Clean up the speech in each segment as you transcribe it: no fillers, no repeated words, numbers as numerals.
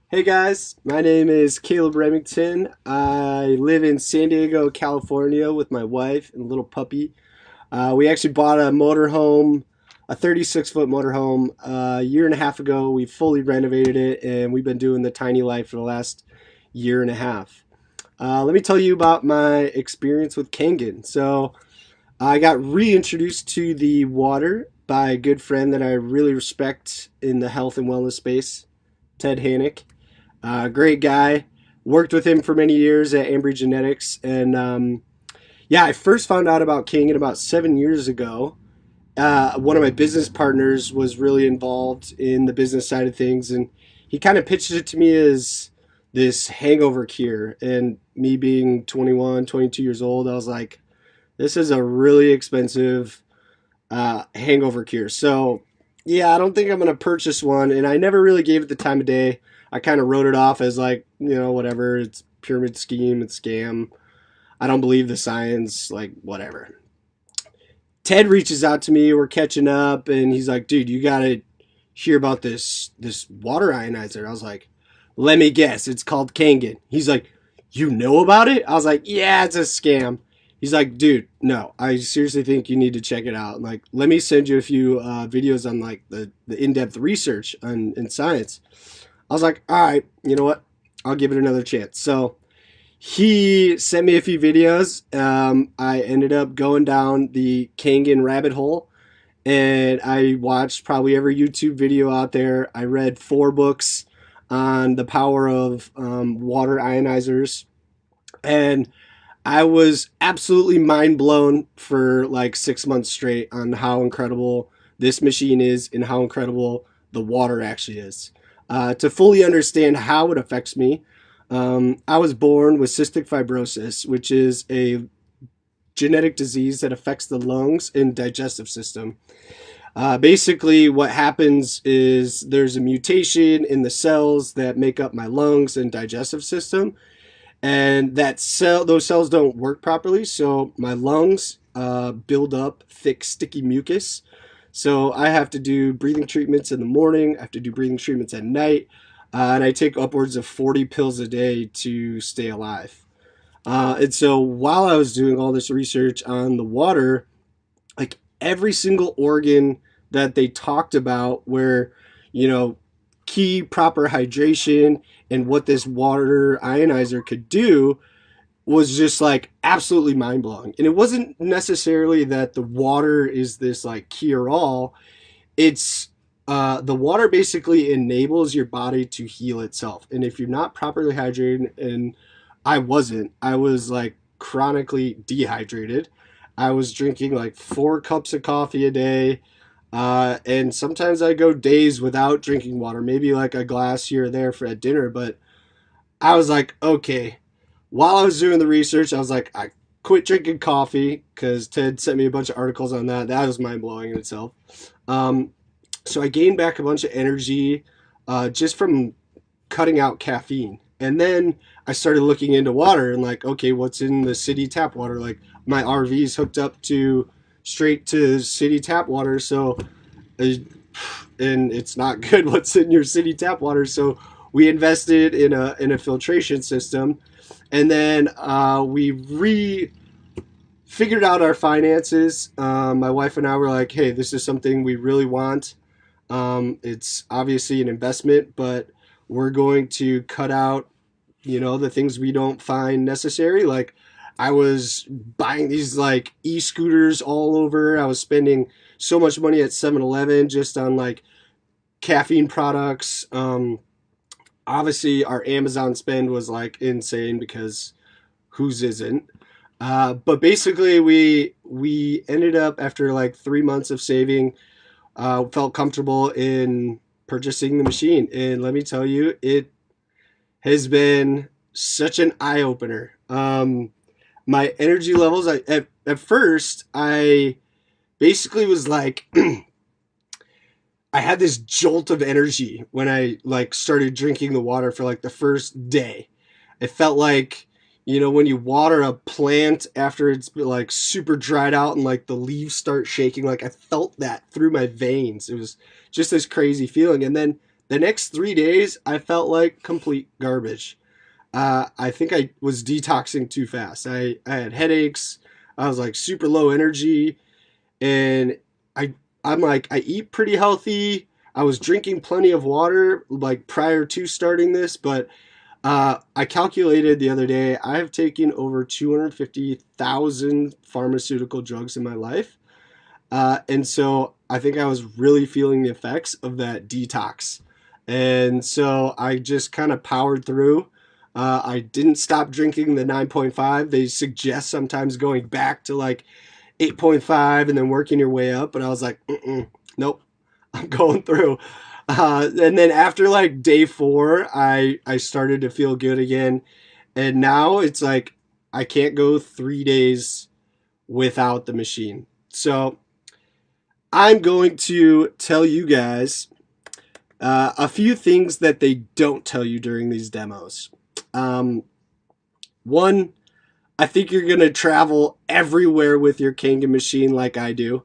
Hey guys, my name is Caleb Remington. I live in San Diego, California with my wife and little puppy. We actually bought a motorhome, a 36-foot motorhome, a year and a half ago. We fully renovated it and we've been doing the tiny life for the last year and a half. Let me tell you about my experience with Kangen. So, I got reintroduced to the water by a good friend that I really respect in the health and wellness space, Ted Hannick. Great guy. Worked with him for many years at Ambry Genetics, and yeah, I first found out about Kangen about 7 years ago. One of my business partners was really involved in the business side of things, and he kind of pitched it to me as this hangover cure. And me being 21, 22 years old, I was like, this is a really expensive hangover cure. So, yeah, I don't think I'm going to purchase one. And I never really gave it the time of day. I kind of wrote it off as like, whatever. It's pyramid scheme, it's scam. I don't believe the science, like, whatever. Ted reaches out to me. We're catching up, and he's like, dude, you got to hear about this water ionizer. I was like, let me guess. It's called Kangen. He's like, you know about it? I was like, yeah, it's a scam. He's like, dude, no, I seriously think you need to check it out. Like, let me send you a few videos on like the in-depth research in science. I was like, all right, you know what? I'll give it another chance. So he sent me a few videos. I ended up going down the Kangen rabbit hole, and I watched probably every YouTube video out there. I read 4 books on the power of water ionizers, and I was absolutely mind blown for like 6 months straight on how incredible this machine is and how incredible the water actually is. To fully understand how it affects me, I was born with cystic fibrosis, which is a genetic disease that affects the lungs and digestive system. Basically, what happens is there's a mutation in the cells that make up my lungs and digestive system, and those cells don't work properly, so my lungs build up thick sticky mucus. So I have to do breathing treatments in the morning, I have to do breathing treatments at night, and I take upwards of 40 pills a day to stay alive. And so while I was doing all this research on the water, like every single organ that they talked about where, you know, key proper hydration and what this water ionizer could do was just like absolutely mind blowing. And it wasn't necessarily that the water is this like cure all. It's the water basically enables your body to heal itself. And if you're not properly hydrated, and I was like chronically dehydrated. I was drinking like 4 cups of coffee a day. And sometimes I go days without drinking water, maybe like a glass here or there for at dinner. But I was like, okay, while I was doing the research, I was like, I quit drinking coffee because Ted sent me a bunch of articles on that. That was mind blowing in itself. Um, so I gained back a bunch of energy just from cutting out caffeine. And then I started looking into water and like, okay, what's in the city tap water? Like my RV's hooked up to straight to city tap water, so uh, and it's not good what's in your city tap water. So we invested in a filtration system, and then we figured out our finances. My wife and I were like, hey, this is something we really want. It's obviously an investment, but we're going to cut out, the things we don't find necessary. Like I was buying these like e-scooters all over. I was spending so much money at 7-Eleven just on like caffeine products. Obviously, our Amazon spend was like insane because whose isn't? But basically, we ended up after like 3 months of saving, felt comfortable in purchasing the machine, and let me tell you, it has been such an eye opener. My energy levels, at first, I basically was like, I had this jolt of energy when I like started drinking the water for like the first day. It felt like, when you water a plant after it's like super dried out and like the leaves start shaking, like I felt that through my veins. It was just this crazy feeling. And then The next 3 days, I felt like complete garbage. I think I was detoxing too fast. I had headaches. I was like super low energy, and I I'm like I eat pretty healthy. I was drinking plenty of water like prior to starting this, but I calculated the other day I have taken over 250,000 pharmaceutical drugs in my life, and so I think I was really feeling the effects of that detox. And so I just kind of powered through. I didn't stop drinking the 9.5. They suggest sometimes going back to like 8.5 and then working your way up. But I was like, nope, I'm going through. And then after like day 4, I started to feel good again. And now it's like I can't go 3 days without the machine. So I'm going to tell you guys a few things that they don't tell you during these demos. Um, One, I think you're going to travel everywhere with your Kangen machine like I do.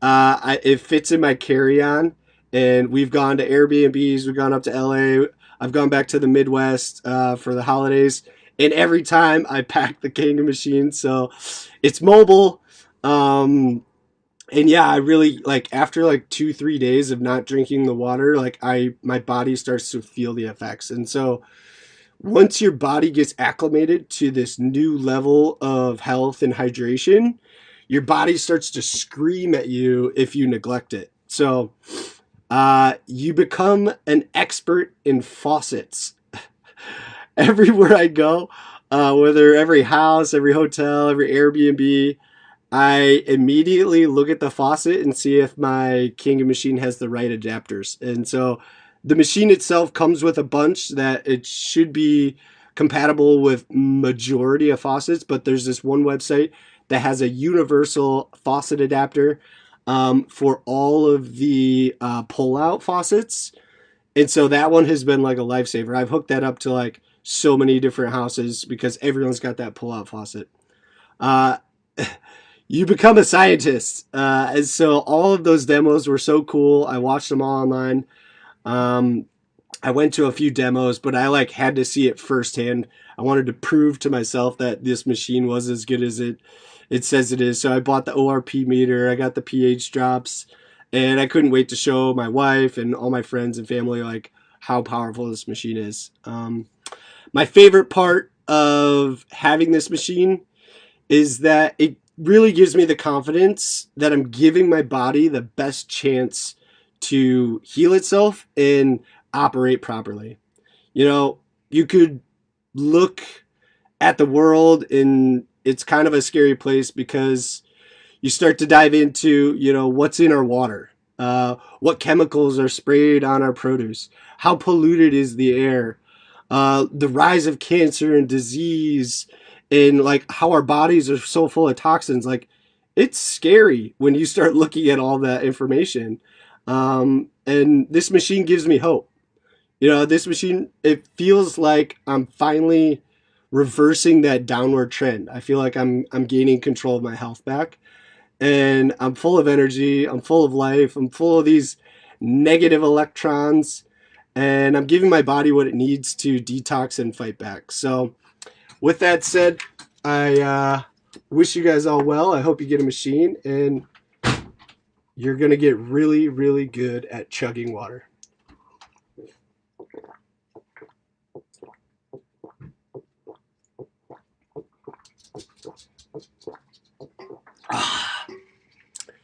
It fits in my carry-on, and we've gone to Airbnbs, we've gone up to LA, I've gone back to the Midwest for the holidays, and every time I pack the Kangen machine, so it's mobile. And yeah, I really like after like 2 3 days of not drinking the water, like I my body starts to feel the effects. And so once your body gets acclimated to this new level of health and hydration, your body starts to scream at you if you neglect it. So you become an expert in faucets. Everywhere I go, whether every house, every hotel, every Airbnb, I immediately look at the faucet and see if my Kangen machine has the right adapters. And so the machine itself comes with a bunch that it should be compatible with majority of faucets, but there's this one website that has a universal faucet adapter for all of the pull-out faucets. And so that one has been like a lifesaver. I've hooked that up to like so many different houses because everyone's got that pull-out faucet. Uh, you become a scientist. And so all of those demos were so cool. I watched them all online. Um, I went to a few demos, but I like had to see it firsthand. I wanted to prove to myself that this machine was as good as it says it is. So I bought the ORP meter. I got the pH drops, and I couldn't wait to show my wife and all my friends and family like how powerful this machine is. My favorite part of having this machine is that it really gives me the confidence that I'm giving my body the best chance to heal itself and operate properly. You know, you could look at the world and it's kind of a scary place because you start to dive into, what's in our water, what chemicals are sprayed on our produce, how polluted is the air, the rise of cancer and disease, and like how our bodies are so full of toxins. Like, it's scary when you start looking at all that information. And this machine gives me hope. This machine, it feels like I'm finally reversing that downward trend. I feel like I'm gaining control of my health back, and I'm full of energy, I'm full of life, I'm full of these negative electrons, and I'm giving my body what it needs to detox and fight back. So, with that said, I wish you guys all well. I hope you get a machine and you're going to get really, really good at chugging water.